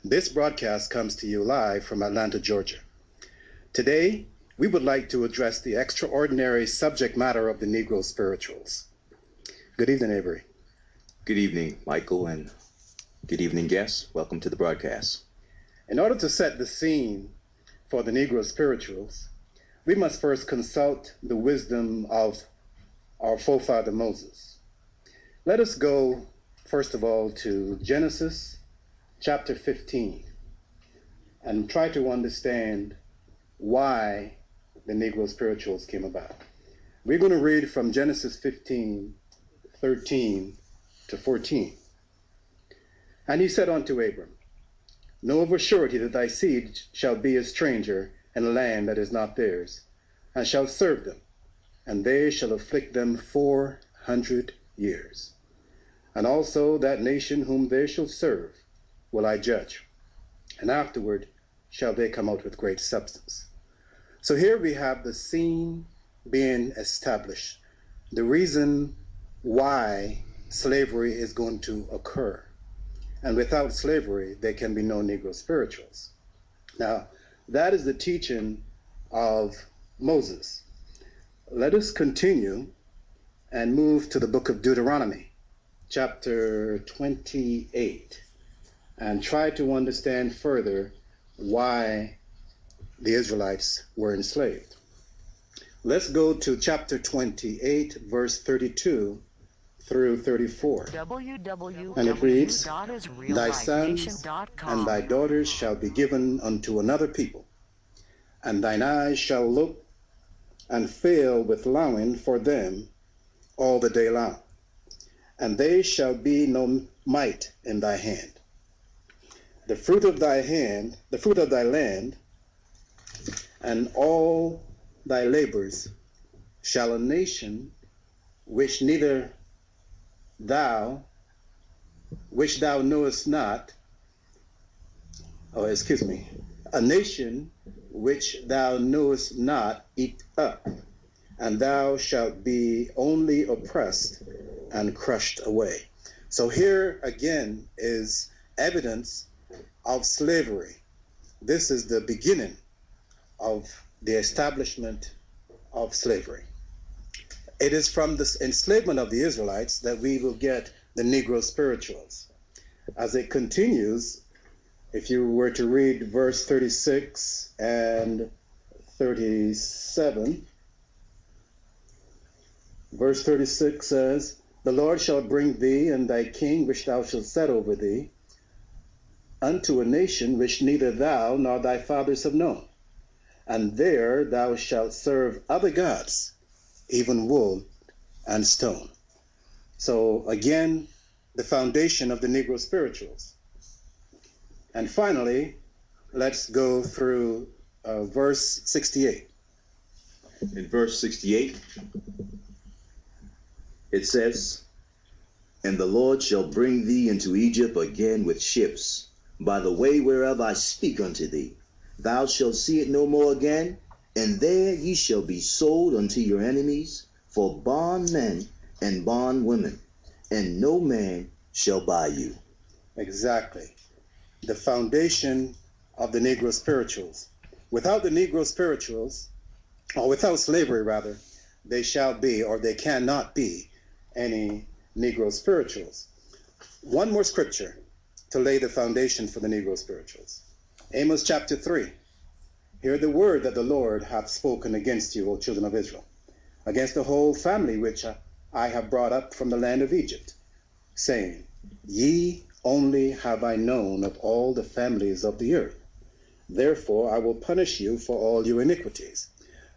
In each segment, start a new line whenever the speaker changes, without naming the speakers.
This broadcast comes to you live from Atlanta, Georgia. Today, we would like to address the extraordinary subject matter of the Negro spirituals. Good evening, Avery.
Good evening, Michael, and good evening, guests. Welcome to the broadcast.
In order to set the scene for the Negro spirituals, we must first consult the wisdom of our forefather Moses. Let us go, first of all, to Genesis chapter 15 and try to understand why the Negro spirituals came about. We're going to read from Genesis 15, 13 to 14. And he said unto Abram, Know of a surety that thy seed shall be a stranger in a land that is not theirs, and shall serve them, and they shall afflict them 400 years. And also that nation whom they shall serve will I judge, and afterward shall they come out with great substance. So here we have the scene being established, the reason why slavery is going to occur. And without slavery, there can be no Negro spirituals. Now, that is the teaching of Moses. Let us continue and move to the book of Deuteronomy, chapter 28, and try to understand further why the Israelites were enslaved. Let's go to chapter 28, verse 32 through 34. And it reads, Thy sons and thy daughters shall be given unto another people, and thine eyes shall look and fail with longing for them all the day long, and they shall be no might in thy hand. The fruit of thy hand, the fruit of thy land, and all thy labors shall a nation which thou knowest not, a nation which thou knowest not eat up, and thou shalt be only oppressed and crushed away. So here again is evidence of slavery. This is the beginning of the establishment of slavery. It is from the enslavement of the Israelites that we will get the Negro spirituals. As it continues, if you were to read verse 36 and 37, verse 36 says, The Lord shall bring thee and thy king which thou shalt set over thee unto a nation which neither thou nor thy fathers have known, and there thou shalt serve other gods, even wood and stone. So again, the foundation of the Negro spirituals. And finally, let's go through verse 68.
In verse 68, it says, And the Lord shall bring thee into Egypt again with ships, by the way whereof I speak unto thee. Thou shalt see it no more again, and there ye shall be sold unto your enemies for bondmen and bondwomen, and no man shall buy you.
Exactly. The foundation of the Negro spirituals. Without the Negro spirituals, or without slavery rather, they shall be, or they cannot be, any Negro spirituals. One more scripture to lay the foundation for the Negro spirituals. Amos chapter 3. Hear the word that the Lord hath spoken against you, O children of Israel, against the whole family which I have brought up from the land of Egypt, saying, Ye only have I known of all the families of the earth. Therefore I will punish you for all your iniquities.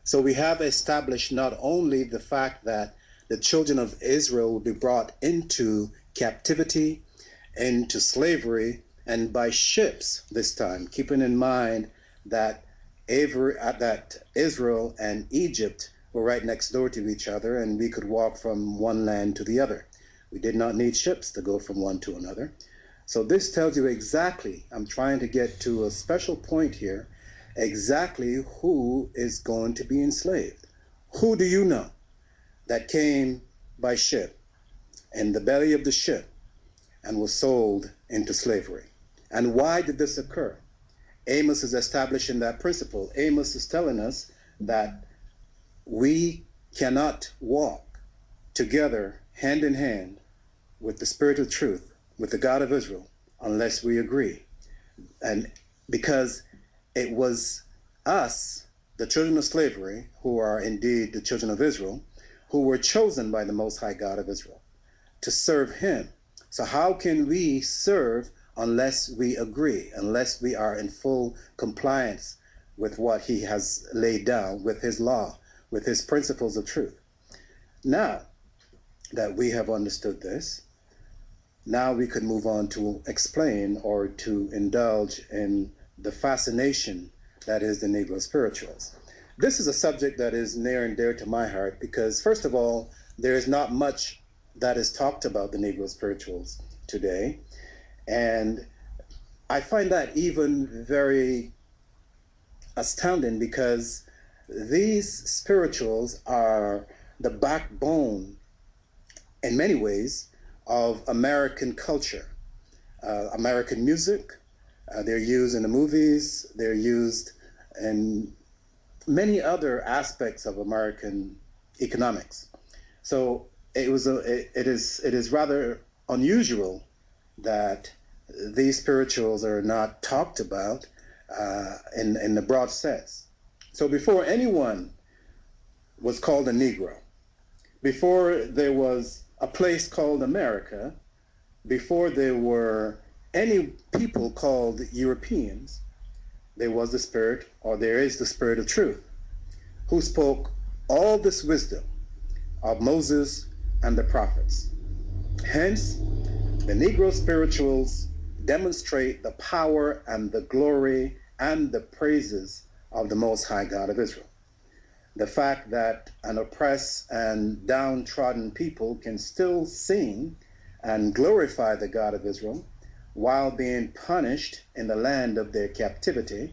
So we have established not only the fact that the children of Israel will be brought into captivity, into slavery, and by ships this time, keeping in mind that Israel and Egypt were right next door to each other, and we could walk from one land to the other. We did not need ships to go from one to another. So this tells you exactly, I'm trying to get to a special point here, exactly who is going to be enslaved. Who do you know that came by ship, in the belly of the ship, and was sold into slavery? And why did this occur? Amos is establishing that principle. Amos is telling us that we cannot walk together hand in hand with the Spirit of truth, with the God of Israel, unless we agree. And because it was us, the children of slavery, who are indeed the children of Israel, who were chosen by the Most High God of Israel to serve him. So how can we serve unless we agree, unless we are in full compliance with what he has laid down, with his law, with his principles of truth? Now that we have understood this, now we could move on to explain or to indulge in the fascination that is the Negro spirituals. This is a subject that is near and dear to my heart because, first of all, there is not much that is talked about the Negro spirituals today. And I find that even very astounding because these spirituals are the backbone, in many ways, of American culture, American music. They're used in the movies. They're used in many other aspects of American economics. So it is rather unusual that these spirituals are not talked about in the broad sense. So before anyone was called a Negro, before there was a place called America, before there were any people called Europeans, there was the Spirit, or there is the Spirit of truth, who spoke all this wisdom of Moses and the prophets. Hence, the Negro spirituals demonstrate the power and the glory and the praises of the Most High God of Israel. The fact that an oppressed and downtrodden people can still sing and glorify the God of Israel while being punished in the land of their captivity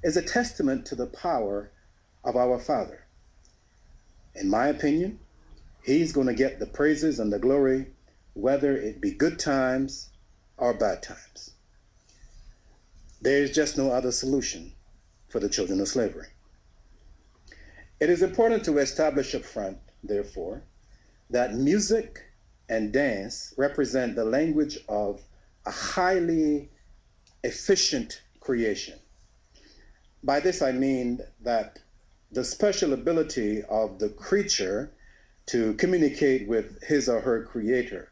is a testament to the power of our Father. In my opinion, he's going to get the praises and the glory, whether it be good times or bad times. There's just no other solution for the children of slavery. It is important to establish up front, therefore, that music and dance represent the language of a highly efficient creation. By this I mean that the special ability of the creature to communicate with his or her creator.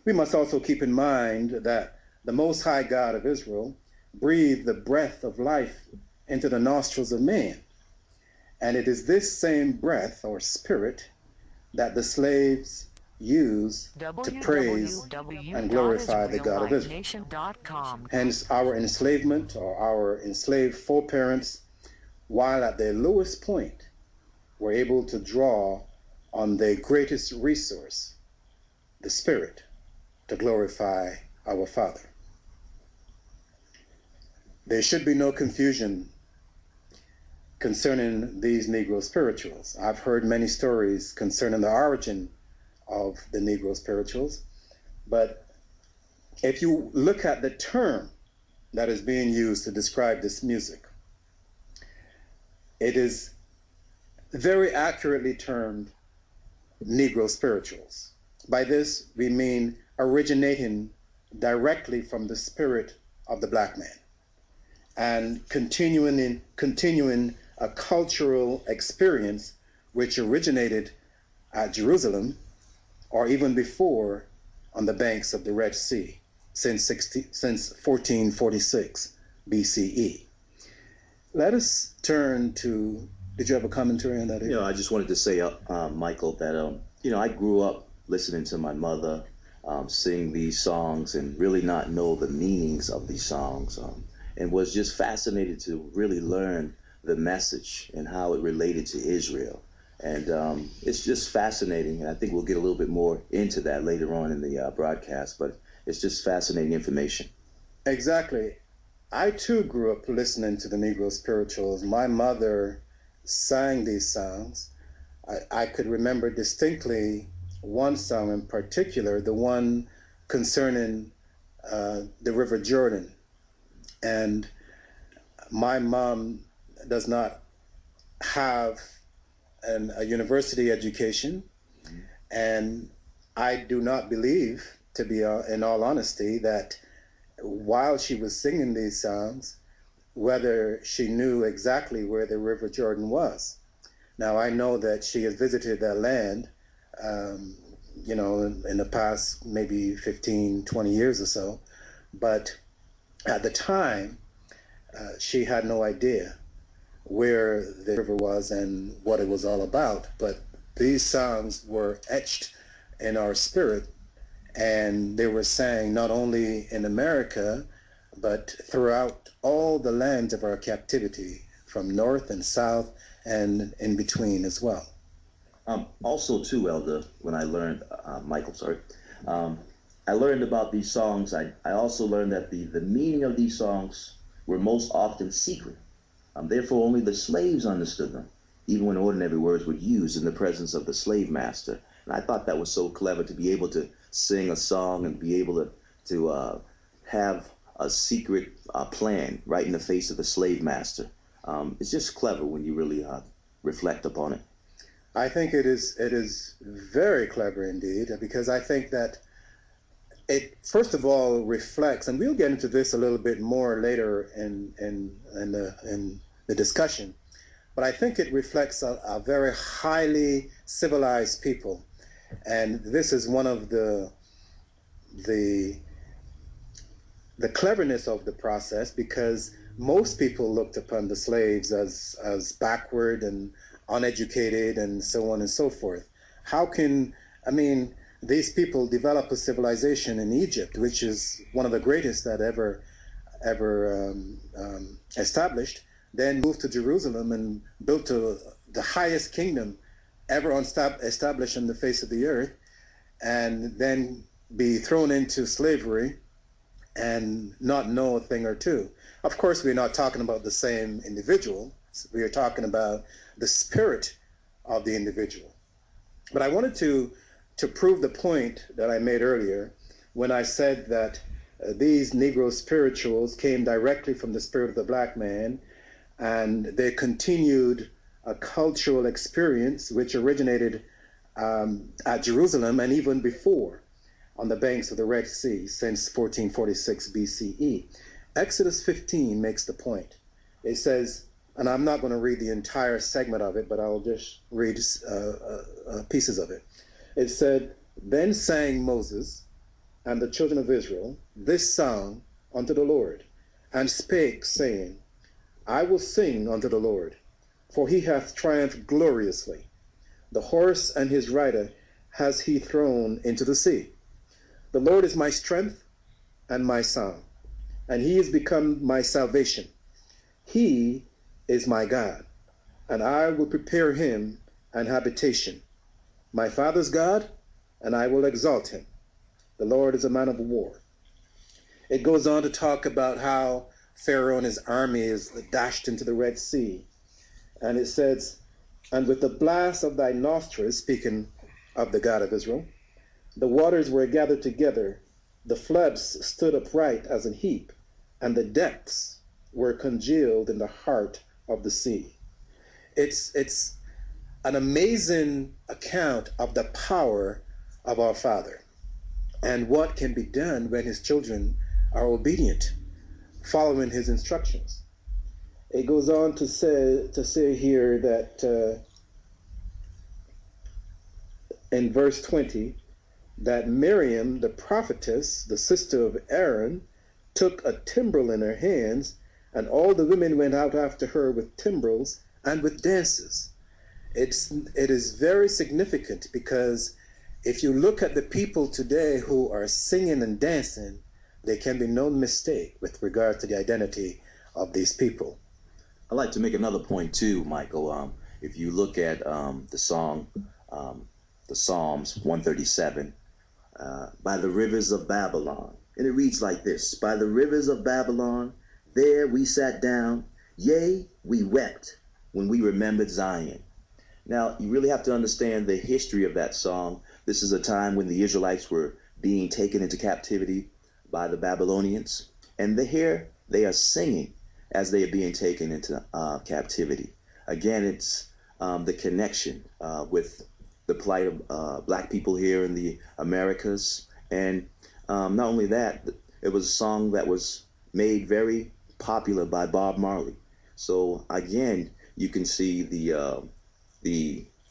We must also keep in mind that the Most High God of Israel breathed the breath of life into the nostrils of man. And it is this same breath or spirit that the slaves use to praise and glorify the God of Israel. Hence, our enslavement or our enslaved foreparents, while at their lowest point, were able to draw on their greatest resource, the Spirit, to glorify our Father. There should be no confusion concerning these Negro spirituals. I've heard many stories concerning the origin of the Negro spirituals, but if you look at the term that is being used to describe this music, it is very accurately termed Negro spirituals. By this, we mean originating directly from the spirit of the black man and continuing a cultural experience which originated at Jerusalem or even before on the banks of the Red Sea since 1446 BCE. Let us turn to, did you have a commentary on that?
You know, I just wanted to say, Michael, that, I grew up listening to my mother sing these songs and really not know the meanings of these songs, and was just fascinated to really learn the message and how it related to Israel. And it's just fascinating, and I think we'll get a little bit more into that later on in the broadcast, but it's just fascinating information.
Exactly. I too grew up listening to the Negro spirituals. My mother sang these songs. I could remember distinctly one song in particular, the one concerning the River Jordan. And my mom does not have a university education, and I do not believe, to be in all honesty, that while she was singing these songs, whether she knew exactly where the River Jordan was. Now, I know that she has visited that land, in the past maybe 15, 20 years or so, but at the time, she had no idea where the river was and what it was all about. But these songs were etched in our spirit, and they were sang not only in America, but throughout all the lands of our captivity, from north and south and in between as well.
Also, too, Elder, when I learned, Michael, sorry, I learned about these songs. I also learned that the meaning of these songs were most often secret. Therefore, only the slaves understood them, even when ordinary words were used in the presence of the slave master. And I thought that was so clever, to be able to sing a song and be able to have a secret plan right in the face of the slave master. It's just clever when you really reflect upon it.
I think it is very clever indeed, because I think that it, first of all, reflects, and we'll get into this a little bit more later in the discussion, but I think it reflects a very highly civilized people, and this is one of the cleverness of the process, because most people looked upon the slaves as backward and uneducated and so on and so forth. How can, these people develop a civilization in Egypt, which is one of the greatest that ever established, then moved to Jerusalem and built the highest kingdom ever established on the face of the earth, and then be thrown into slavery and not know a thing or two. Of course, we're not talking about the same individual. We are talking about the spirit of the individual. But I wanted to prove the point that I made earlier when I said that these Negro spirituals came directly from the spirit of the black man, and they continued a cultural experience which originated at Jerusalem and even before on the banks of the Red Sea since 1446 BCE. Exodus 15 makes the point. It says, and I'm not going to read the entire segment of it, but I'll just read pieces of it. It said, "Then sang Moses and the children of Israel this song unto the Lord, and spake, saying, I will sing unto the Lord, for he hath triumphed gloriously. The horse and his rider has he thrown into the sea. The Lord is my strength and my song, and he is become my salvation. He is my God, and I will prepare him an habitation. My father's God, and I will exalt him. The Lord is a man of war." It goes on to talk about how Pharaoh and his army is dashed into the Red Sea. And it says, "And with the blast of thy nostrils," speaking of the God of Israel, "the waters were gathered together, the floods stood upright as an heap, and the depths were congealed in the heart of the sea." It's an amazing account of the power of our Father and what can be done when his children are obedient, following his instructions. It goes on to say here that in verse 20, that Miriam, the prophetess, the sister of Aaron, took a timbrel in her hands, and all the women went out after her with timbrels and with dances. It is very significant, because if you look at the people today who are singing and dancing, there can be no mistake with regard to the identity of these people.
I'd like to make another point too, Michael. If you look at the song, the Psalms 137, by the rivers of Babylon, and it reads like this: "By the rivers of Babylon, there we sat down, yea, we wept when we remembered Zion." Now, you really have to understand the history of that song. This is a time when the Israelites were being taken into captivity by the Babylonians, and here they are singing as they are being taken into captivity. Again, it's the connection with the plight of black people here in the Americas. And not only that, it was a song that was made very popular by Bob Marley. So again, you can see the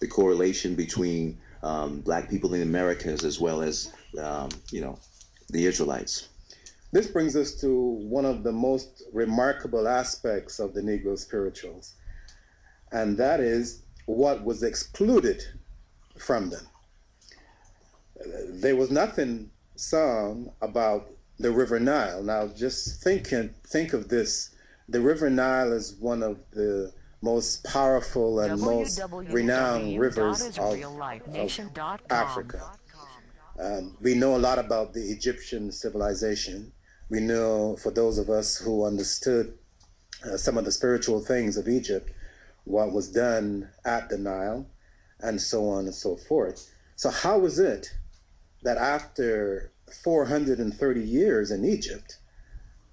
correlation between black people in the Americas as well as the Israelites.
This brings us to one of the most remarkable aspects of the Negro spirituals, and that is what was excluded from them. There was nothing sung about the River Nile. Now, just think of this. The River Nile is one of the most powerful and most renowned rivers of Africa. We know a lot about the Egyptian civilization. We know, for those of us who understood some of the spiritual things of Egypt, what was done at the Nile, and so on and so forth. So how is it that after 430 years in Egypt,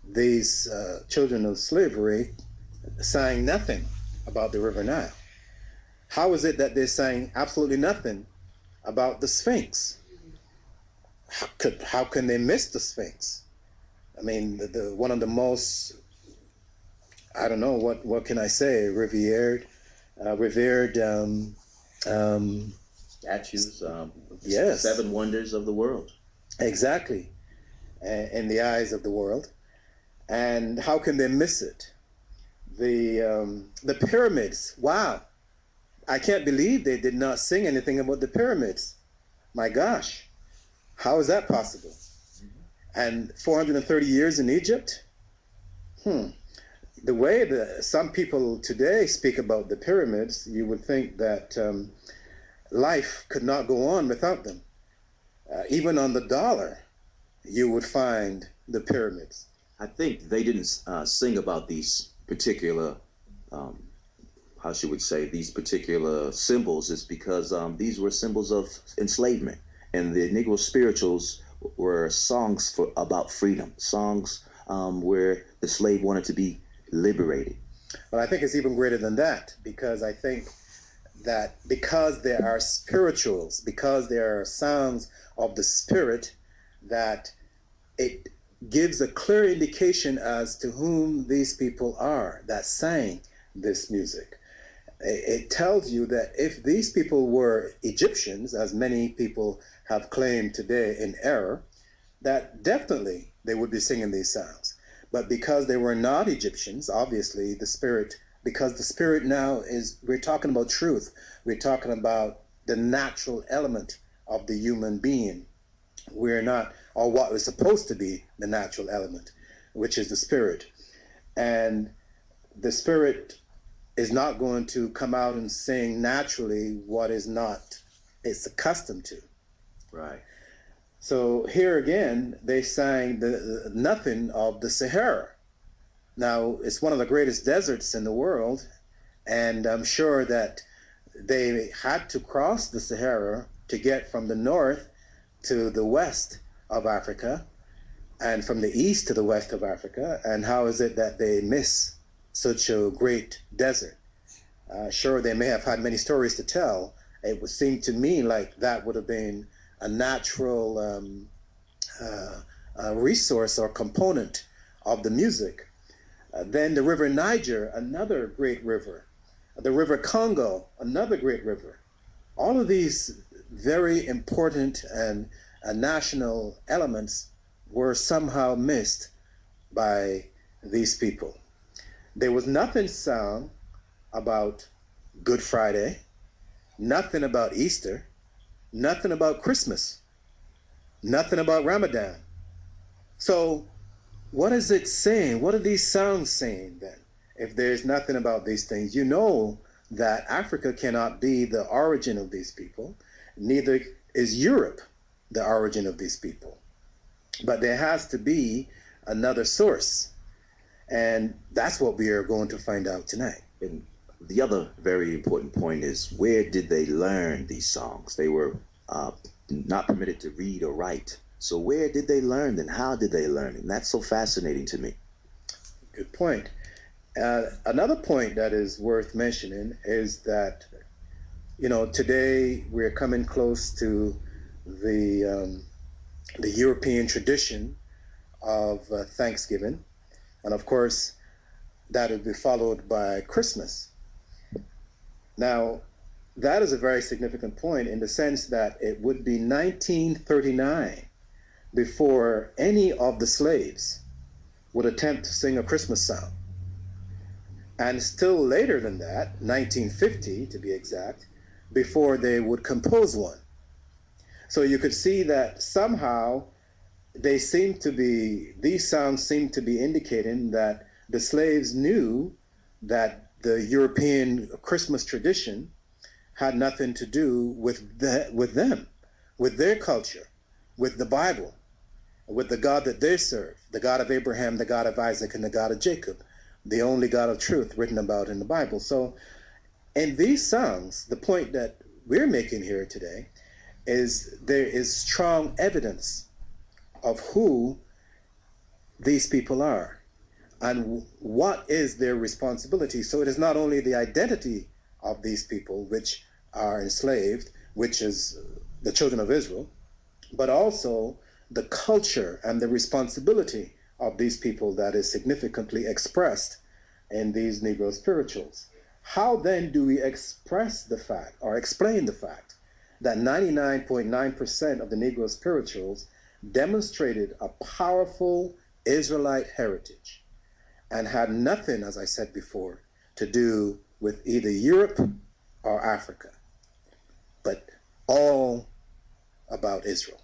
these children of slavery sang nothing about the River Nile? How is it that they sang absolutely nothing about the Sphinx? How can they miss the Sphinx? I mean, one of the most, I don't know, what can I say, revered
Statues,
yes.
7 wonders of the world.
Exactly, in the eyes of the world. And how can they miss it? The pyramids, wow. I can't believe they did not sing anything about the pyramids. My gosh, how is that possible? And 430 years in Egypt? The way that some people today speak about the pyramids, you would think that life could not go on without them. Even on the dollar, you would find the pyramids.
I think they didn't sing about these particular, how should we say, these particular symbols is because these were symbols of enslavement. And the Negro spirituals were songs about freedom, songs where the slave wanted to be liberated.
But I think it's even greater than that, because I think that because there are spirituals, because there are sounds of the spirit, that it gives a clear indication as to whom these people are that sang this music. It tells you that if these people were Egyptians, as many people have claimed today in error, that definitely they would be singing these sounds. But because they were not Egyptians, obviously the spirit, because the spirit now is, we're talking about truth. We're talking about the natural element of the human being. We're not, or what is supposed to be the natural element, which is the spirit. And the spirit is not going to come out and sing naturally what is not it's accustomed to.
Right.
So here again, they sang nothing of the Sahara. Now, it's one of the greatest deserts in the world, and I'm sure that they had to cross the Sahara to get from the north to the west of Africa, and from the east to the west of Africa. And how is it that they miss such a great desert? Sure, they may have had many stories to tell. It would seem to me like that would have been a natural resource or component of the music. Then the River Niger, another great river. The River Congo, another great river. All of these very important and national elements were somehow missed by these people. There was nothing sung about Good Friday, nothing about Easter, nothing about Christmas, nothing about Ramadan. So what is it saying? What are these sounds saying then? If there's nothing about these things, you know that Africa cannot be the origin of these people, neither is Europe the origin of these people. But there has to be another source, and that's what we are going to find out tonight.
And the other very important point is, where did they learn these songs? They were not permitted to read or write. So where did they learn and how did they learn? And that's so fascinating to me.
Good point. Another point that is worth mentioning is that, today we're coming close to the European tradition of Thanksgiving, and of course that will be followed by Christmas. Now, that is a very significant point in the sense that it would be 1939 before any of the slaves would attempt to sing a Christmas song. And still later than that, 1950 to be exact, before they would compose one. So you could see that somehow these songs seem to be indicating that the slaves knew that the European Christmas tradition had nothing to do with them, with their culture, with the Bible, with the God that they serve, the God of Abraham, the God of Isaac, and the God of Jacob, the only God of truth written about in the Bible. So in these songs, the point that we're making here today is there is strong evidence of who these people are and what is their responsibility. So it is not only the identity of these people which are enslaved, which is the children of Israel, but also the culture and the responsibility of these people that is significantly expressed in these Negro spirituals. How then do we express the fact or explain the fact that 99.9% of the Negro spirituals demonstrated a powerful Israelite heritage and had nothing, as I said before, to do with either Europe or Africa, but all about Israel?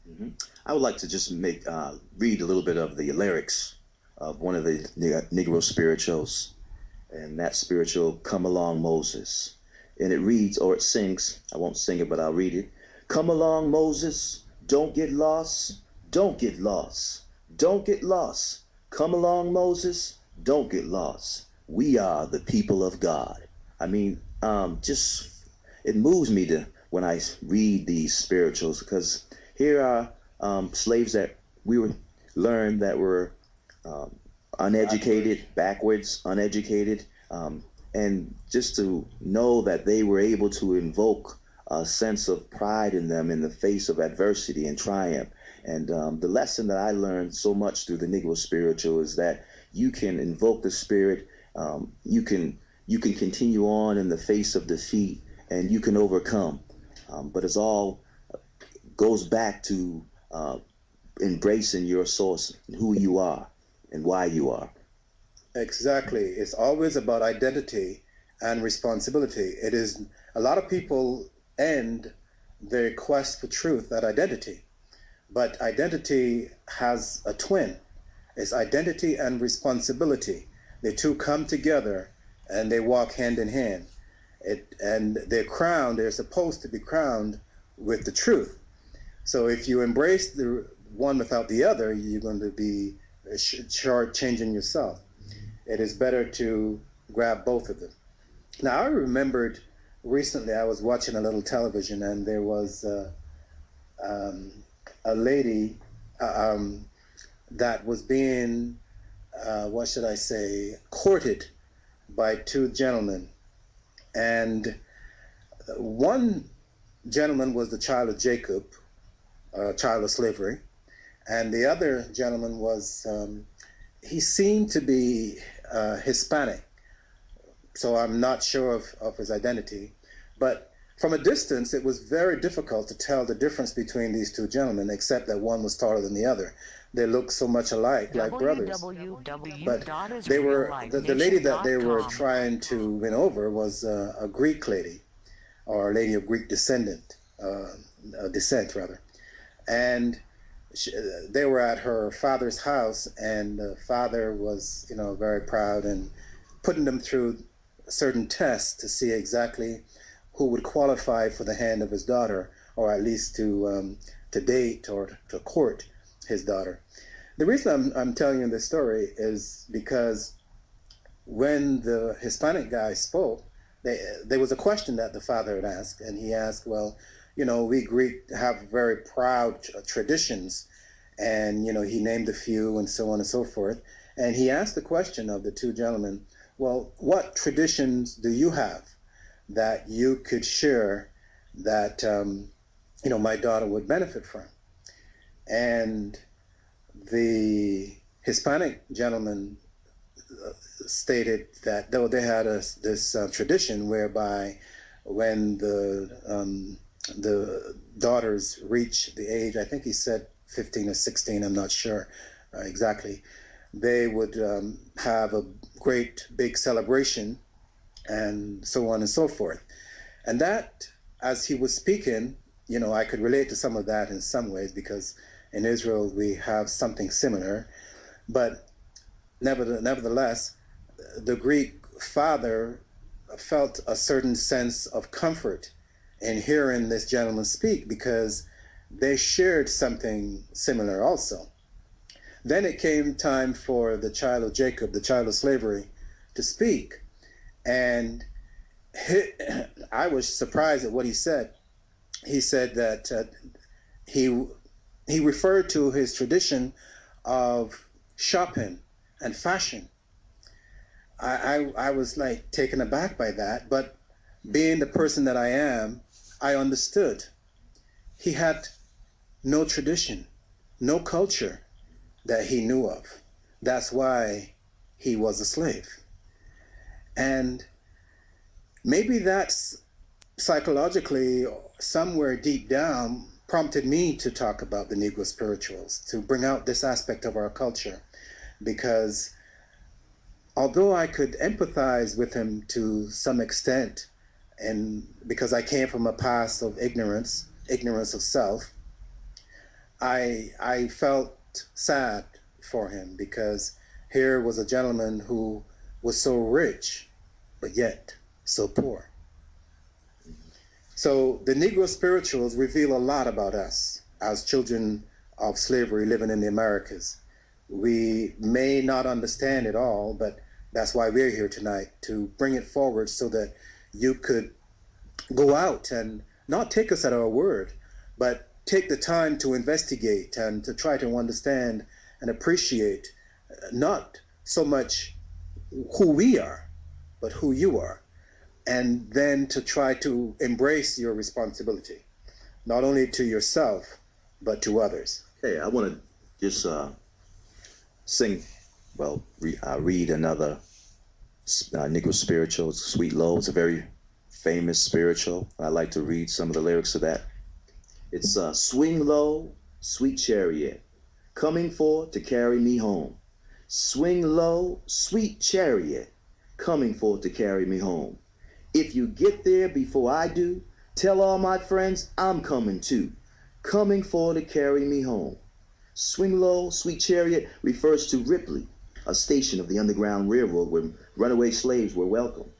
Mm-hmm. I would like to just read a little bit of the lyrics of one of the Negro spirituals, and that spiritual, Come Along Moses. And it reads, or it sings, I won't sing it, but I'll read it. Come along, Moses, don't get lost, don't get lost, don't get lost. Come along, Moses, don't get lost. We are the people of God. I mean, it moves me when I read these spirituals, because here are slaves that we learned that were uneducated, backwards, uneducated, and just to know that they were able to invoke a sense of pride in them in the face of adversity and triumph. And the lesson that I learned so much through the Negro spiritual is that you can invoke the spirit, you can continue on in the face of defeat, and you can overcome. But it's all goes back to embracing your source, who you are and why you are.
Exactly. It's always about identity and responsibility. It is, a lot of people end their quest for truth at identity, but identity has a twin. It's identity and responsibility. The two come together and they walk hand in hand. And they're supposed to be crowned with the truth. So if you embrace the one without the other, you're going to be short-changing yourself. It is better to grab both of them. Now, I remembered recently I was watching a little television, and there was a lady that was being, courted by two gentlemen. And one gentleman was the child of Jacob, child of slavery, and the other gentleman was, he seemed to be Hispanic, so I'm not sure of his identity. But from a distance, it was very difficult to tell the difference between these two gentlemen, except that one was taller than the other. They looked so much alike, like brothers. But they were, the lady that they were trying to win over was a Greek lady, or a lady of Greek descent, rather. And they were at her father's house, and the father was, very proud and putting them through certain tests to see exactly who would qualify for the hand of his daughter, or at least to date or to court his daughter. The reason I'm telling you this story is because when the Hispanic guy spoke, there was a question that the father had asked, and he asked, well, we have very proud traditions, and he named a few and so on and so forth. And he asked the question of the two gentlemen, well, what traditions do you have that you could share that my daughter would benefit from? And the Hispanic gentleman stated that though they had this tradition whereby when the daughters reach the age, I think he said 15 or 16, I'm not sure exactly, they would have a great big celebration and so on and so forth. And that, as he was speaking, I could relate to some of that in some ways, because in Israel we have something similar. But nevertheless, the Greek father felt a certain sense of comfort in hearing this gentleman speak, because they shared something similar also. Then it came time for the child of Jacob, the child of slavery, to speak. And I was surprised at what he said. He said that he referred to his tradition of shopping and fashion. I was like taken aback by that, but being the person that I am, I understood. He had no tradition, no culture that he knew of. That's why he was a slave. And maybe that's psychologically, somewhere deep down, prompted me to talk about the Negro spirituals, to bring out this aspect of our culture, because although I could empathize with him to some extent, and because I came from a past of ignorance of self, I felt sad for him, because here was a gentleman who was so rich, but yet so poor. So the Negro spirituals reveal a lot about us as children of slavery living in the Americas. We may not understand it all, but that's why we're here tonight, to bring it forward so that you could go out and not take us at our word, but take the time to investigate and to try to understand and appreciate not so much who we are, but who you are. And then to try to embrace your responsibility, not only to yourself, but to others.
Hey, I want to just read another Negro spiritual, Sweet Low. It's a very famous spiritual. I like to read some of the lyrics of that. It's swing low, sweet chariot, coming forth to carry me home. Swing low, sweet chariot, coming forth to carry me home. If you get there before I do, tell all my friends I'm coming too, coming forth to carry me home. Swing low, sweet chariot refers to Ripley, a station of the Underground Railroad where runaway slaves were welcome.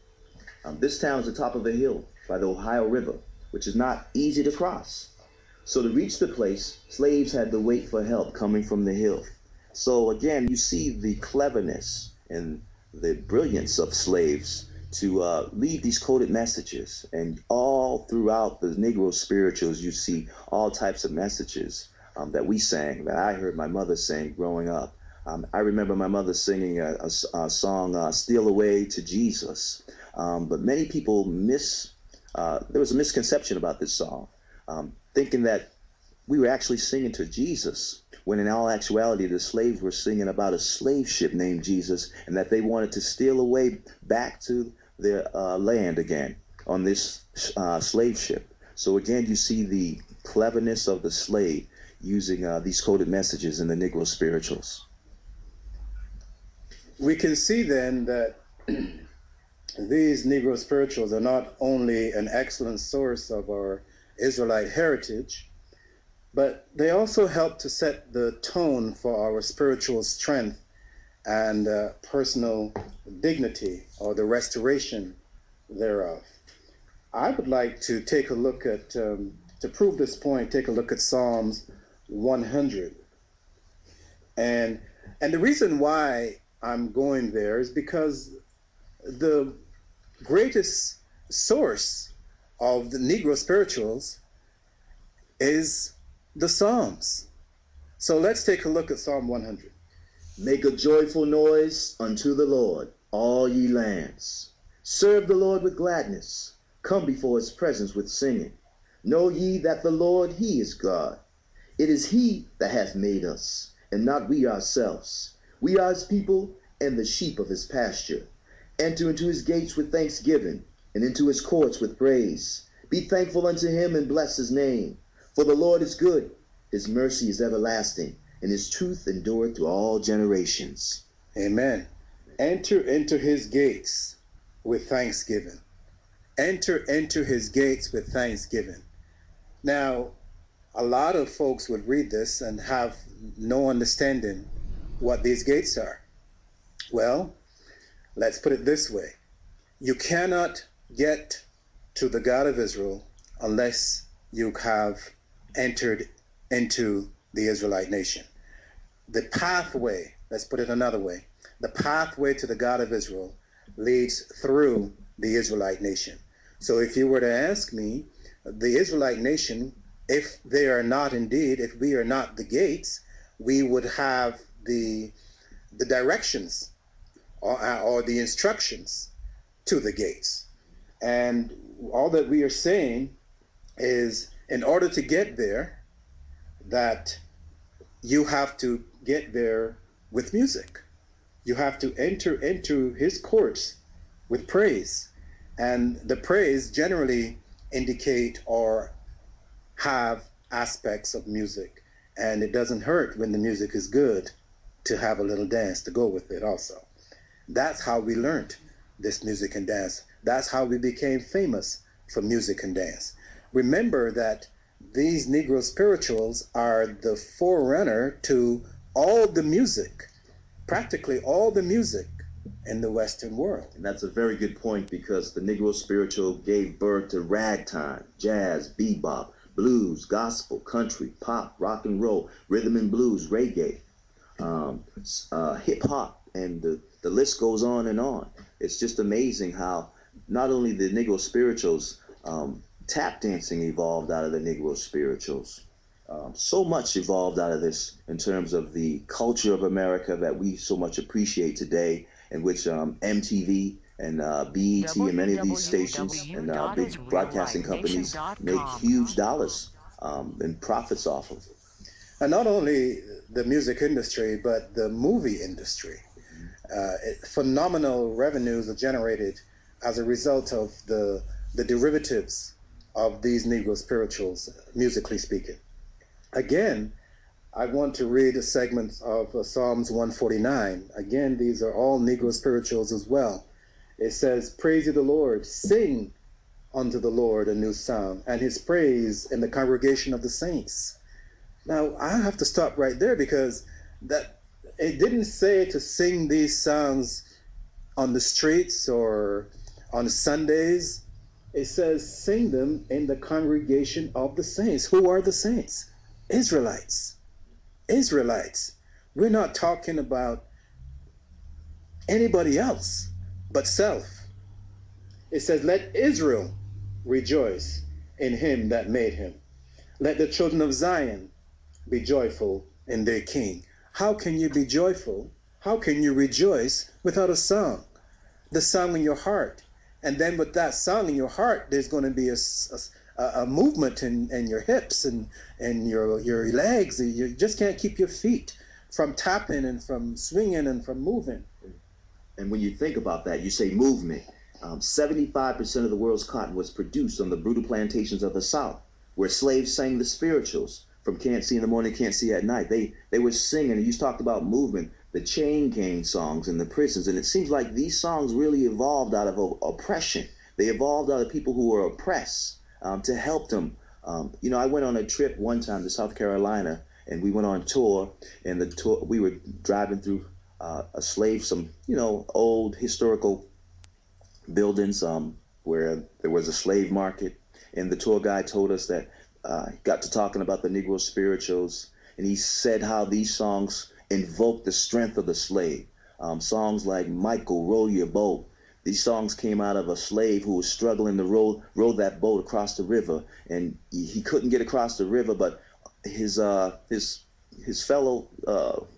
This town is the top of a hill by the Ohio River, which is not easy to cross. So to reach the place, slaves had to wait for help coming from the hill. So again, you see the cleverness and the brilliance of slaves to leave these coded messages. And all throughout the Negro spirituals, you see all types of messages that we sang, that I heard my mother sing growing up. I remember my mother singing a song, Steal Away to Jesus. But many people there was a misconception about this song, thinking that we were actually singing to Jesus, when in all actuality the slaves were singing about a slave ship named Jesus, and that they wanted to steal away back to their land again on this slave ship. So again, you see the cleverness of the slave using these coded messages in the Negro spirituals.
We can see then that these Negro spirituals are not only an excellent source of our Israelite heritage, but they also help to set the tone for our spiritual strength and personal dignity, or the restoration thereof. I would like to take a look at, to prove this point, take a look at Psalms 100. And the reason why I'm going there is because the greatest source of the Negro spirituals is the Psalms. So let's take a look at Psalm 100.
Make a joyful noise unto the Lord, all ye lands. Serve the Lord with gladness. Come before his presence with singing. Know ye that the Lord, he is God. It is he that hath made us, and not we ourselves. We are his people, and the sheep of his pasture. Enter into his gates with thanksgiving, and into his courts with praise. Be thankful unto him, and bless his name. For the Lord is good, his mercy is everlasting, and his truth endureth to all generations.
Amen. Enter into his gates with thanksgiving. Enter into his gates with thanksgiving. Now, a lot of folks would read this and have no understanding what these gates are. Well, let's put it this way. You cannot get to the God of Israel unless you have entered into the Israelite nation. The pathway, let's put it another way, the pathway to the God of Israel leads through the Israelite nation. So if you were to ask me, the Israelite nation, if they are not indeed, if we are not the gates, we would have the directions or the instructions to the gates. And all that we are saying is, in order to get there, that you have to get there with music. You have to enter into his courts with praise. And the praise generally indicate or have aspects of music. And it doesn't hurt when the music is good to have a little dance to go with it also. That's how we learned this music and dance. That's how we became famous for music and dance. Remember that these Negro spirituals are the forerunner to all the music, practically all the music in the Western world.
And that's a very good point, because the Negro spiritual gave birth to ragtime, jazz, bebop, blues, gospel, country, pop, rock and roll, rhythm and blues, reggae, hip hop, and the list goes on and on. It's just amazing how not only the Negro spirituals, tap dancing evolved out of the Negro spirituals. So much evolved out of this in terms of the culture of America that we so much appreciate today, in which MTV and BET and many of these stations and big broadcasting companies make huge dollars and profits off of.
And not only the music industry, but the movie industry. Phenomenal revenues are generated as a result of the derivatives of these Negro spirituals, musically speaking. Again, I want to read a segment of Psalms 149. Again, these are all Negro spirituals as well. It says, "Praise ye the Lord, sing unto the Lord a new song, and his praise in the congregation of the saints." Now, I have to stop right there, because that it didn't say to sing these songs on the streets or on Sundays. It says sing them in the congregation of the saints. Who are the saints? Israelites. Israelites. We're not talking about anybody else but self. It says, "Let Israel rejoice in him that made him. Let the children of Zion be joyful in their king." How can you be joyful? How can you rejoice without a song? The song in your heart. And then with that song in your heart, there's going to be a movement in your hips and your legs. You just can't keep your feet from tapping and from swinging and from moving.
And when you think about that, you say movement. 75% of the world's cotton was produced on the brutal plantations of the South, where slaves sang the spirituals from Can't See in the Morning, Can't See at Night. They were singing, and you talked about movement, the chain gang songs in the prisons. And it seems like these songs really evolved out of oppression. They evolved out of people who were oppressed to help them. I went on a trip one time to South Carolina, and we went on tour, and the tour, we were driving through some old historical buildings where there was a slave market, and the tour guide told us that got to talking about the Negro spirituals, and he said how these songs invoke the strength of the slave. Songs like "Micheal, Roll Your Boat," These songs came out of a slave who was struggling to row that boat across the river, and he couldn't get across the river, but his fellow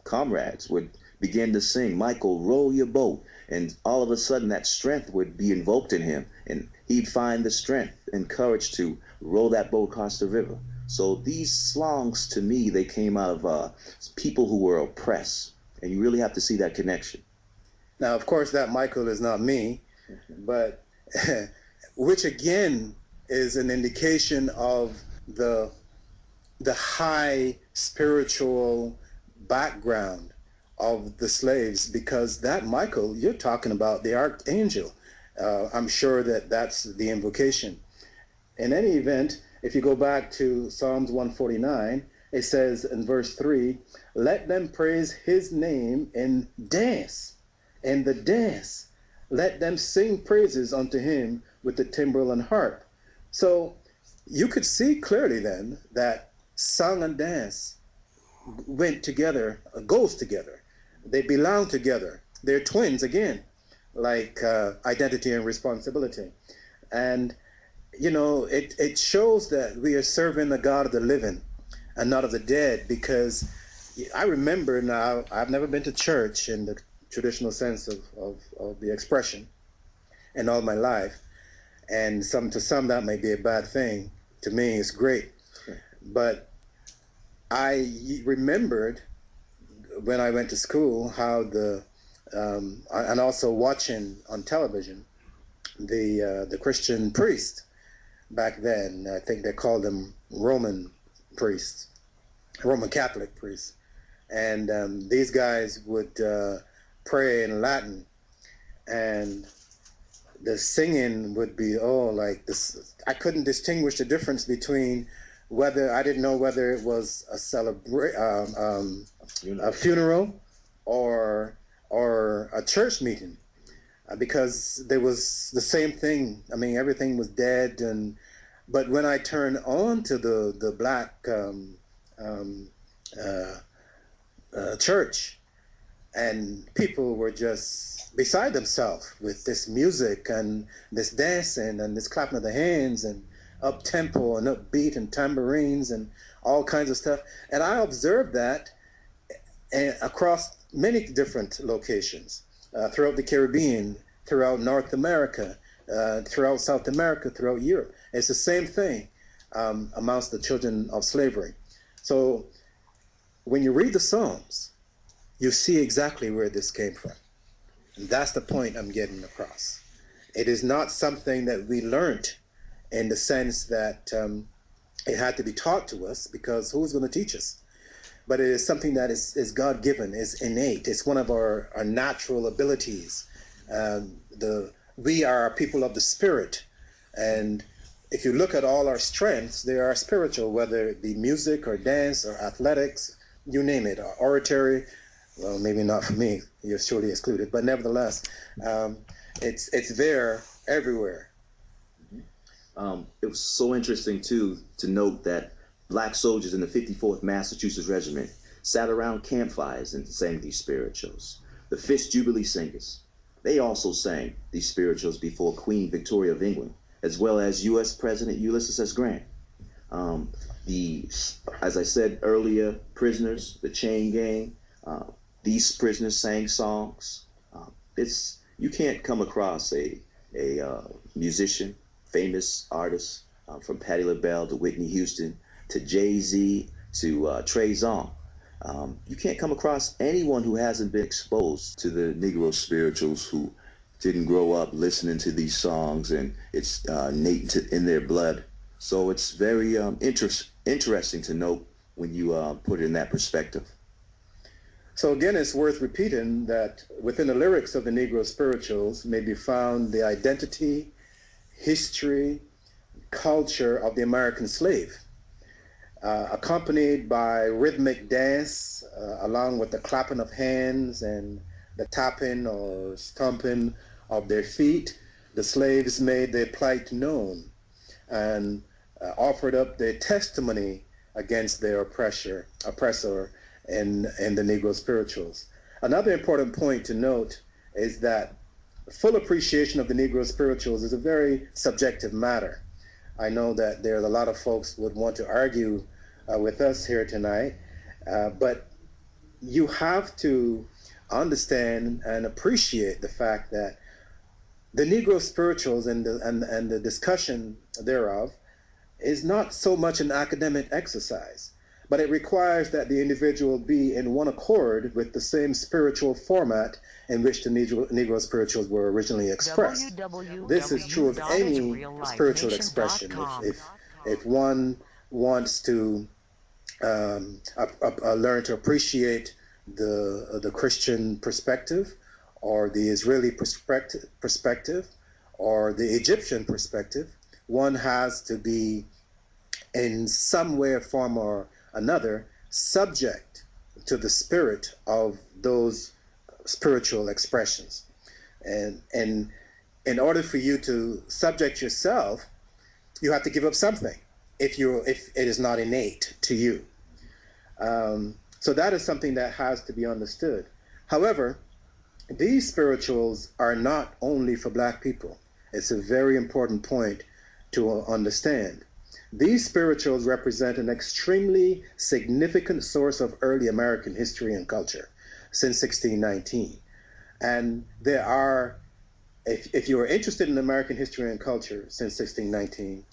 comrades would begin to sing, "Michael, row your boat," and all of a sudden that strength would be invoked in him, and he'd find the strength and courage to row that boat across the river. So these songs, to me, they came out of people who were oppressed, and you really have to see that connection.
Now, of course, that Michael is not me, but which again is an indication of the high spiritual background of the slaves, because that Michael, you're talking about the archangel. I'm sure that that's the invocation. In any event, if you go back to Psalms 149, it says in verse 3, "Let them praise his name and dance. In the dance, let them sing praises unto him with the timbrel and harp." So you could see clearly then that song and dance went together, goes together. They belong together. They're twins again, like identity and responsibility. And, you know, it shows that we are serving the God of the living and not of the dead, because I remember now, I've never been to church in the traditional sense of the expression in all my life, and to some that may be a bad thing. To me, it's great. But I remembered when I went to school how and also watching on television the Christian priest back then. I think they called them Roman priests, Roman Catholic priests, and these guys would pray in Latin, and the singing would be like this. I couldn't distinguish the difference between I didn't know whether it was a funeral or a church meeting, because there was the same thing. I mean, everything was dead, but when I turned on to the black church, and people were just beside themselves with this music and this dancing and this clapping of the hands and up tempo and upbeat and tambourines and all kinds of stuff. And I observed that across many different locations throughout the Caribbean, throughout North America, throughout South America, throughout Europe. It's the same thing amongst the children of slavery. So when you read the Psalms, you see exactly where this came from. And that's the point I'm getting across. It is not something that we learned in the sense that it had to be taught to us, because who's going to teach us? But it is something that is God-given, is innate. It's one of our natural abilities. We are people of the Spirit. And if you look at all our strengths, they are spiritual, whether it be music or dance or athletics, you name it, or oratory. Well, maybe not for me, you're surely excluded, but nevertheless, it's there everywhere.
It was so interesting, too, to note that black soldiers in the 54th Massachusetts Regiment sat around campfires and sang these spirituals. The Fish Jubilee Singers, they also sang these spirituals before Queen Victoria of England, as well as U.S. President Ulysses S. Grant. As I said earlier, prisoners, the chain gang, these prisoners sang songs. You can't come across a musician, famous artist, from Patti LaBelle to Whitney Houston to Jay-Z to Trey Songz. You can't come across anyone who hasn't been exposed to the Negro spirituals, who didn't grow up listening to these songs, and it's innate in their blood. So it's very interesting to note when you put it in that perspective.
So again, it's worth repeating that within the lyrics of the Negro spirituals may be found the identity, history, culture of the American slave, accompanied by rhythmic dance, along with the clapping of hands and the tapping or stomping of their feet. The slaves made their plight known and offered up their testimony against their oppressor in the Negro spirituals. Another important point to note is that full appreciation of the Negro spirituals is a very subjective matter. I know that there's a lot of folks would want to argue with us here tonight, but you have to understand and appreciate the fact that the Negro spirituals and the discussion thereof is not so much an academic exercise, but it requires that the individual be in one accord with the same spiritual format in which the Negro spirituals were originally expressed. This is true of any spiritual expression. If one wants to learn to appreciate the Christian perspective, or the Israeli perspective, or the Egyptian perspective, one has to be in some way, form, or another subject to the spirit of those spiritual expressions. And in order for you to subject yourself, you have to give up something if it is not innate to you. So that is something that has to be understood. However, these spirituals are not only for black people. It's a very important point to understand. These spirituals represent an extremely significant source of early American history and culture since 1619. And there are, if you are interested in American history and culture since 1619,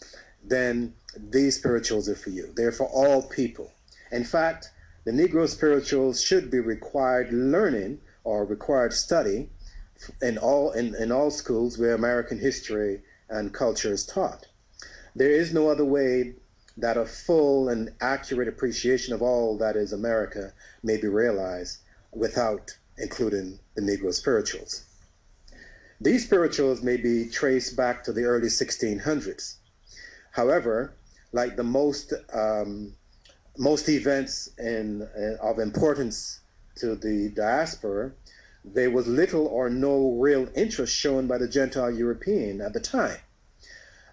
then these spirituals are for you. They're for all people. In fact, the Negro spirituals should be required learning or required study in all schools where American history and culture is taught. There is no other way that a full and accurate appreciation of all that is America may be realized without including the Negro spirituals. These spirituals may be traced back to the early 1600s. However, like the most events of importance to the diaspora, there was little or no real interest shown by the Gentile European at the time.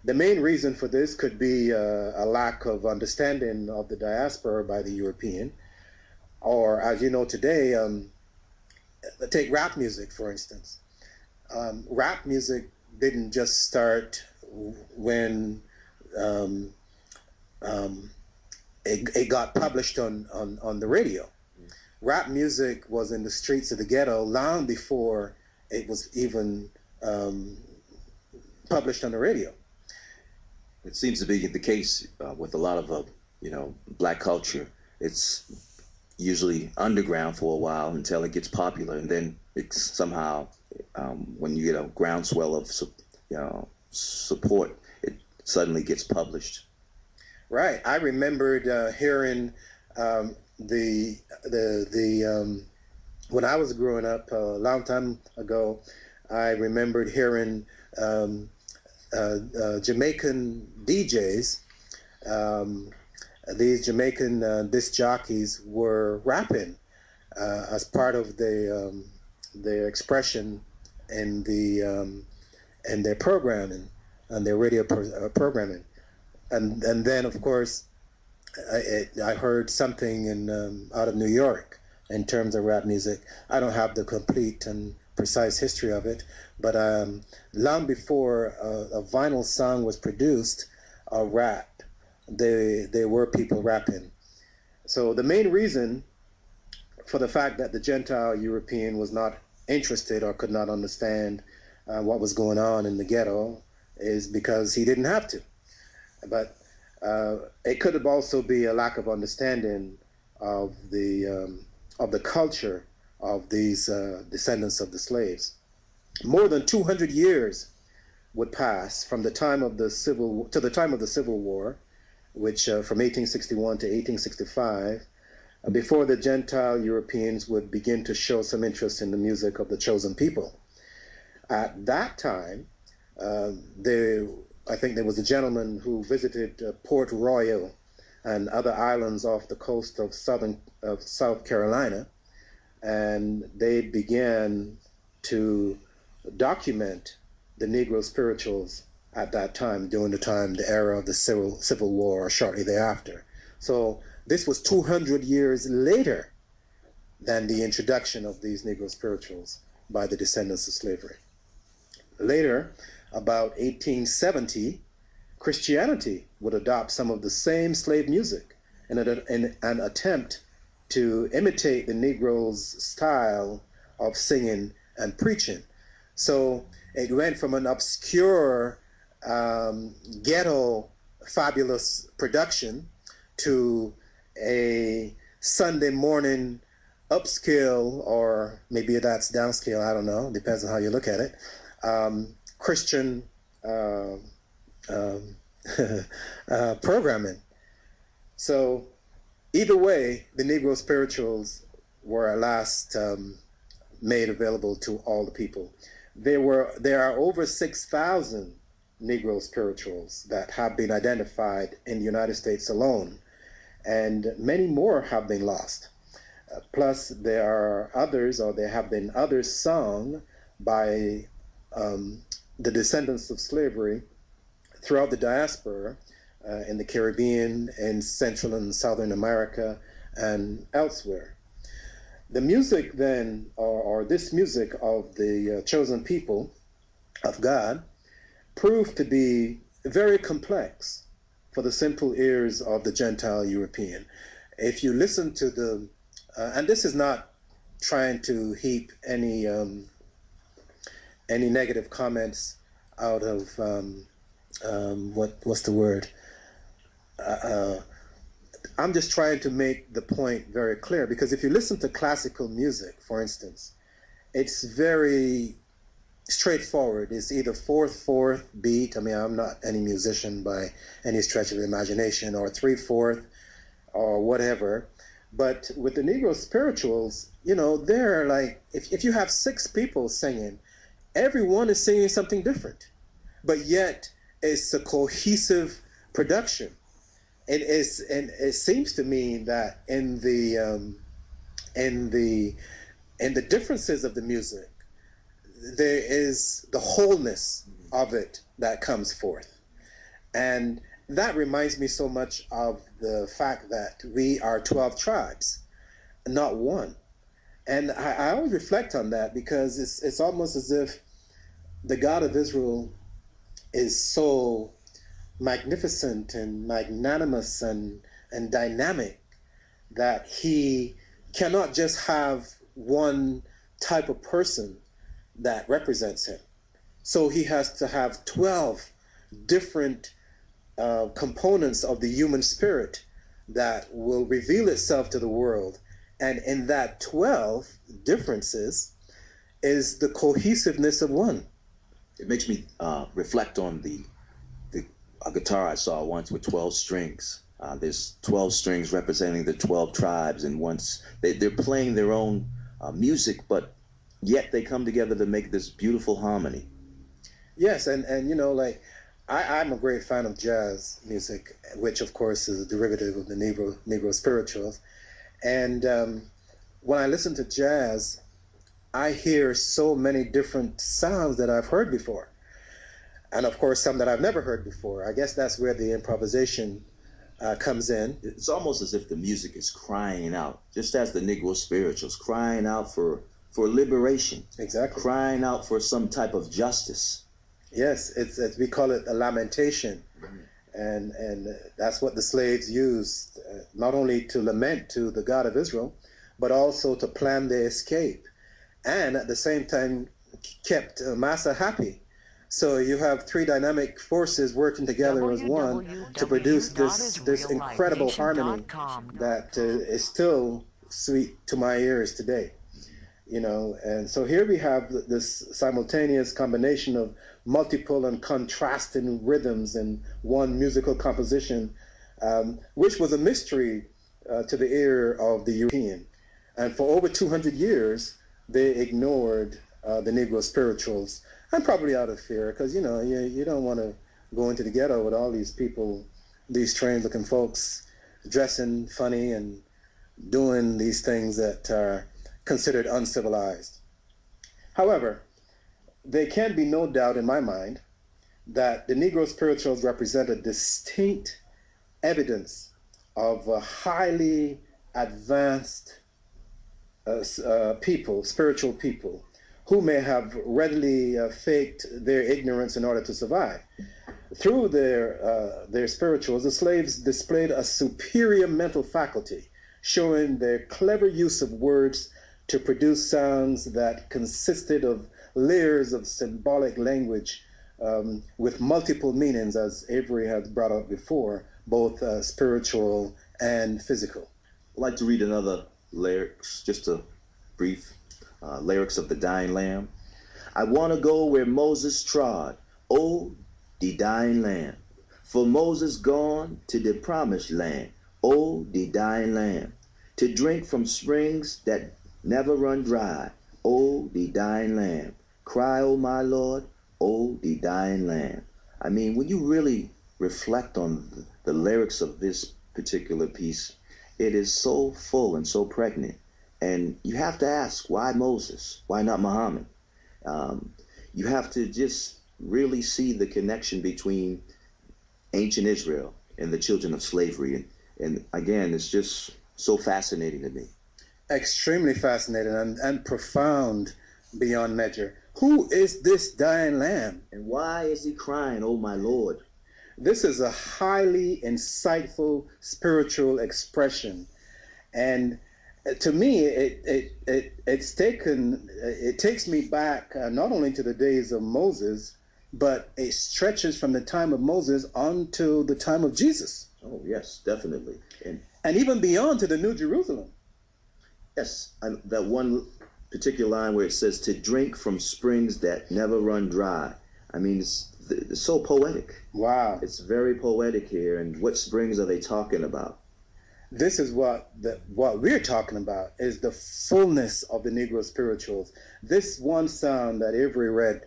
The main reason for this could be a lack of understanding of the diaspora by the European, or as you know today, take rap music, for instance. Rap music didn't just start when it got published on the radio. Rap music was in the streets of the ghetto long before it was even published on the radio.
It seems to be the case with a lot of black culture. It's usually underground for a while until it gets popular, and then it's somehow when you get a groundswell of support, it suddenly gets published.
Right. I remembered hearing when I was growing up a long time ago, I remembered hearing Jamaican DJs. These Jamaican disc jockeys were rapping as part of their expression in their programming and their radio programming. And then, of course, I heard something out of New York in terms of rap music. I don't have the complete and precise history of it, but long before a vinyl song was produced, rap, there were people rapping. So the main reason for the fact that the Gentile European was not interested or could not understand what was going on in the ghetto is because he didn't have to. But it could have also be a lack of understanding of the culture of these descendants of the slaves. More than 200 years would pass from the time of the Civil War, which from 1861 to 1865, before the Gentile Europeans would begin to show some interest in the music of the chosen people. At that time, I think there was a gentleman who visited Port Royal and other islands off the coast of South Carolina, and they began to document the Negro spirituals at that time, during the era of the Civil War or shortly thereafter. So this was 200 years later than the introduction of these Negro spirituals by the descendants of slavery. Later, about 1870, Christianity would adopt some of the same slave music in an attempt to imitate the Negro's style of singing and preaching. So it went from an obscure ghetto fabulous production to a Sunday morning upscale, or maybe that's downscale, I don't know, depends on how you look at it, Christian programming. So either way, the Negro spirituals were at last made available to all the people. There are over 6,000 Negro spirituals that have been identified in the United States alone, and many more have been lost. Plus, there are others, or there have been others sung by the descendants of slavery throughout the diaspora in the Caribbean, in Central and Southern America, and elsewhere. The music then, or this music of the chosen people of God, proved to be very complex for the simple ears of the Gentile European. If you listen to the, and this is not trying to heap any negative comments out of what's the word? I'm just trying to make the point very clear, because if you listen to classical music, for instance, it's very straightforward. It's either fourth beat. I mean, I'm not any musician by any stretch of the imagination, or 3/4 or whatever. But with the Negro spirituals, you know, they're like, if you have 6 people singing, everyone is singing something different, but yet it's a cohesive production. It is, and it seems to me that in the differences of the music, there is the wholeness of it that comes forth. And that reminds me so much of the fact that we are 12 tribes, not one. And I always reflect on that, because it's almost as if the God of Israel is so magnificent and magnanimous and dynamic that he cannot just have one type of person that represents him. So he has to have 12 different components of the human spirit that will reveal itself to the world. And in that 12 differences is the cohesiveness of one.
It makes me reflect on a guitar I saw once with 12 strings. There's 12 strings representing the 12 tribes, and once they're playing their own music, but yet they come together to make this beautiful harmony.
Yes, and you know, like, I'm a great fan of jazz music, which of course is a derivative of the Negro spirituals. And when I listen to jazz, I hear so many different sounds that I've heard before. And of course, some that I've never heard before. I guess that's where the improvisation comes in.
It's almost as if the music is crying out, just as the Negro spirituals, crying out for liberation.
Exactly.
Crying out for some type of justice.
Yes, it's we call it a lamentation. And that's what the slaves used, not only to lament to the God of Israel, but also to plan their escape. And at the same time, kept Massa happy. So you have 3 dynamic forces working together as one to produce this incredible harmony that is still sweet to my ears today. You know, and so here we have this simultaneous combination of multiple and contrasting rhythms in one musical composition, which was a mystery to the ear of the European. And for over 200 years, they ignored the Negro spirituals, and probably out of fear, because, you know, you don't want to go into the ghetto with all these people, these strange-looking folks, dressing funny and doing these things that are considered uncivilized. However, there can be no doubt in my mind that the Negro spirituals represent a distinct evidence of a highly advanced people, spiritual people, who may have readily faked their ignorance in order to survive. Through their spirituals, the slaves displayed a superior mental faculty, showing their clever use of words to produce sounds that consisted of layers of symbolic language with multiple meanings, as Avery has brought up before, both spiritual and physical.
I'd like to read another lyrics, just a brief lyrics of the Dying Lamb. I want to go where Moses trod, oh, the dying lamb. For Moses gone to the promised land, oh, the dying lamb. To drink from springs that never run dry, oh, the dying lamb. Cry, oh, my Lord, oh, the dying lamb. I mean, when you really reflect on the lyrics of this particular piece, it is so full and so pregnant. And you have to ask, why Moses? Why not Muhammad? You have to just really see the connection between ancient Israel and the children of slavery. And again, it's just so fascinating to me.
Extremely fascinating and profound beyond measure. Who is this dying lamb?
And why is he crying, oh my Lord?
This is a highly insightful spiritual expression. And to me, it takes me back not only to the days of Moses, but it stretches from the time of Moses on to the time of Jesus.
Oh, yes, definitely.
And even beyond to the New Jerusalem.
Yes, that one particular line where it says to drink from springs that never run dry. I mean, it's so poetic.
Wow.
It's very poetic here. And what springs are they talking about?
This is what we're talking about, is the fullness of the Negro spirituals. This one sound that Avery read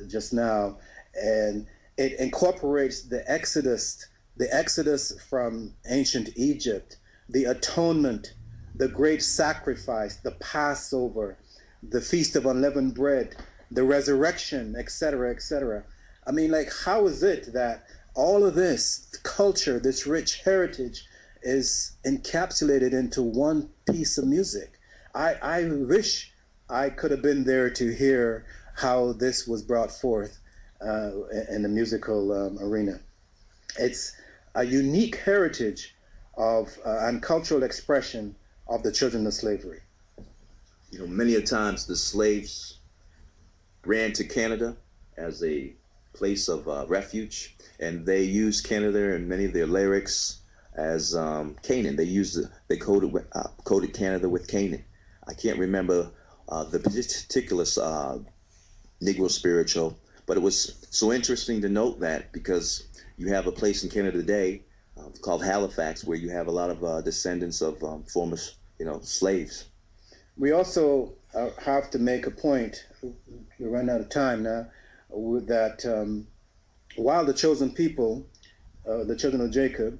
just now, and it incorporates the Exodus from ancient Egypt, the atonement, the great sacrifice, the Passover, the Feast of Unleavened Bread, the resurrection, etc., etc. I mean, like, how is it that all of this culture, this rich heritage, is encapsulated into one piece of music? I wish I could have been there to hear how this was brought forth in the musical arena. It's a unique heritage of and cultural expression of the children of slavery.
You know, many a times the slaves ran to Canada as a place of refuge, and they used Canada in many of their lyrics as Canaan. They coded Canada with Canaan. I can't remember the particular Negro spiritual, but it was so interesting to note that, because you have a place in Canada today called Halifax, where you have a lot of descendants of former, slaves.
We also have to make a point, we're running out of time now, that while the chosen people, the children of Jacob,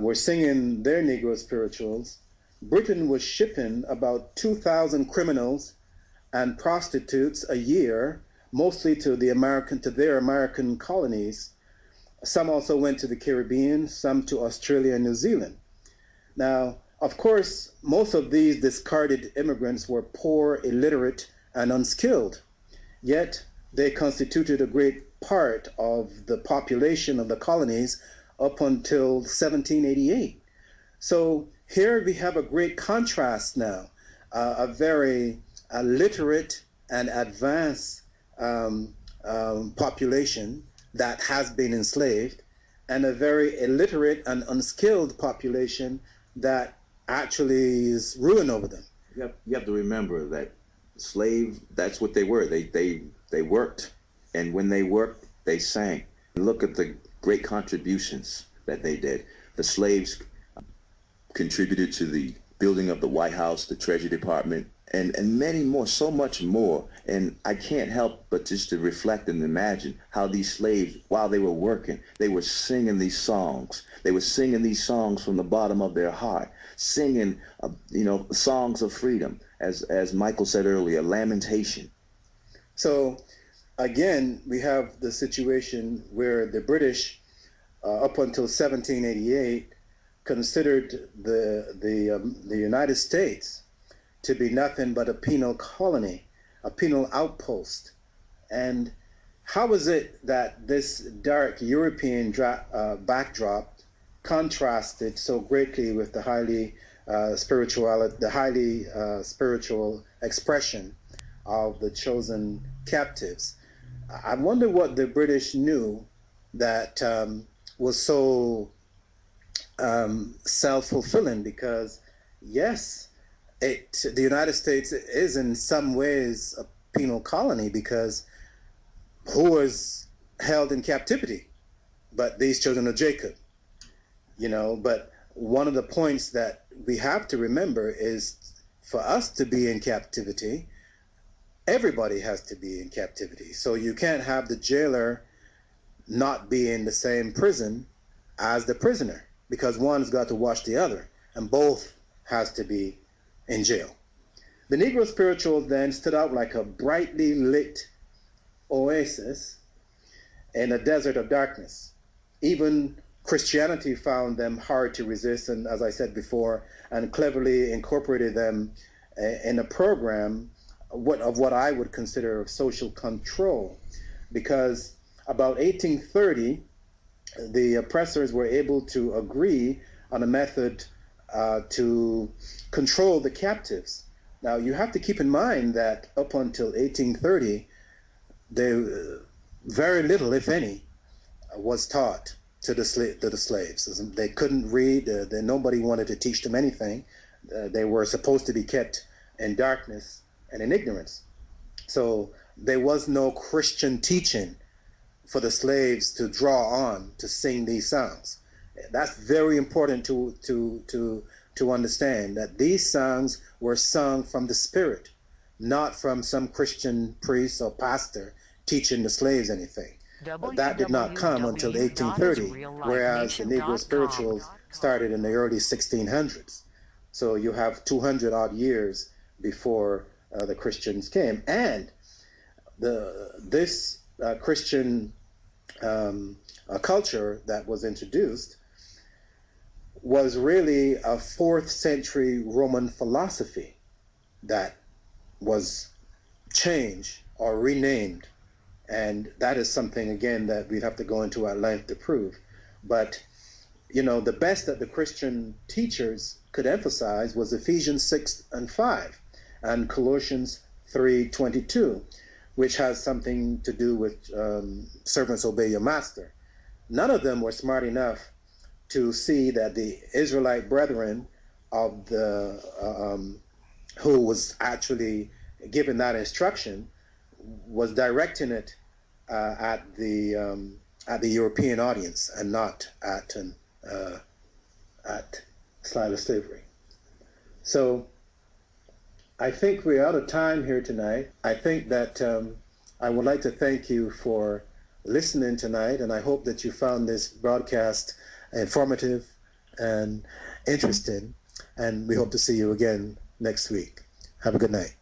were singing their Negro spirituals, Britain was shipping about 2,000 criminals and prostitutes a year, mostly to their American colonies. Some also went to the Caribbean, some to Australia and New Zealand. Now, of course, most of these discarded immigrants were poor, illiterate, and unskilled. Yet, they constituted a great part of the population of the colonies up until 1788. So here we have a great contrast now, a very literate and advanced population that has been enslaved, and a very illiterate and unskilled population that actually is ruined over them.
You have to remember that that's what they were. They worked, and when they worked, they sang. Look at the great contributions that they did. The slaves contributed to the building of the White House, the Treasury Department, and many more, so much more. And I can't help but just to reflect and imagine how these slaves, while they were working, they were singing these songs. They were singing these songs from the bottom of their heart, singing, songs of freedom, as Micheal said earlier, lamentation.
So again, we have the situation where the British, up until 1788, considered the United States to be nothing but a penal colony, a penal outpost. And how is it that this dark European backdrop contrasted so greatly with the highly spiritual expression of the chosen captives? I wonder what the British knew that was so self-fulfilling, because yes, the United States is in some ways a penal colony, because who was held in captivity but these children of Jacob? But one of the points that we have to remember is, for us to be in captivity, everybody has to be in captivity. So you can't have the jailer not be in the same prison as the prisoner, because one's got to watch the other, and both has to be in jail. The Negro spirituals then stood out like a brightly lit oasis in a desert of darkness. Even Christianity found them hard to resist, and as I said before, and cleverly incorporated them in a program of what I would consider social control, because about 1830, the oppressors were able to agree on a method to control the captives. Now, you have to keep in mind that up until 1830, very little, if any, was taught to the slaves. They couldn't read. Nobody wanted to teach them anything. They were supposed to be kept in darkness and in ignorance. So there was no Christian teaching for the slaves to draw on to sing these songs. That's very important to understand, that these songs were sung from the Spirit, not from some Christian priest or pastor teaching the slaves anything. That did not come until 1830, whereas the Negro spirituals started in the early 1600s. So you have 200 odd years before the Christians came. And this Christian culture that was introduced was really a 4th century Roman philosophy that was changed or renamed. And that is something, again, that we'd have to go into at length to prove. But, the best that the Christian teachers could emphasize was Ephesians 6:5 and Colossians 3:22, which has something to do with servants obey your master. None of them were smart enough to see that the Israelite brethren of who was actually given that instruction was directing it at the European audience, and not at slavery. So I think we're out of time here tonight. I think that I would like to thank you for listening tonight, and I hope that you found this broadcast informative and interesting, and we hope to see you again next week. Have a good night.